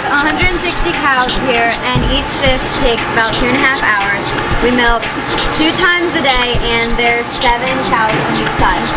milk 160 cows here, and each shift takes about 2.5 hours. We milk 2 times a day, and there's 7 cows on each side.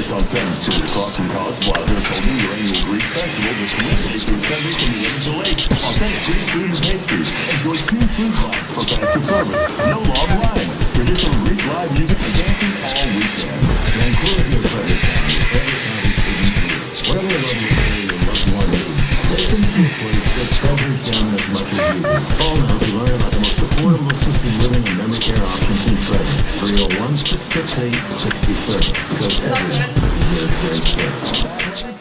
On 7th Street across from College Plaza, holding your annual Greek Festival this Wednesday through Sunday from the 8 to 8. Authentic Greek food and pastries. Enjoy 2 food blocks for faster service. No long lines. Traditional Greek live music and dancing all weekend. And including your credit card, your credit card is whatever the level of area and what you want to do. Take them to a place that covers them as much as you do. Call now to learn about the most affordable assisted living and memory care options in Frederick. 301-668-6030. Because everyone deserves great care.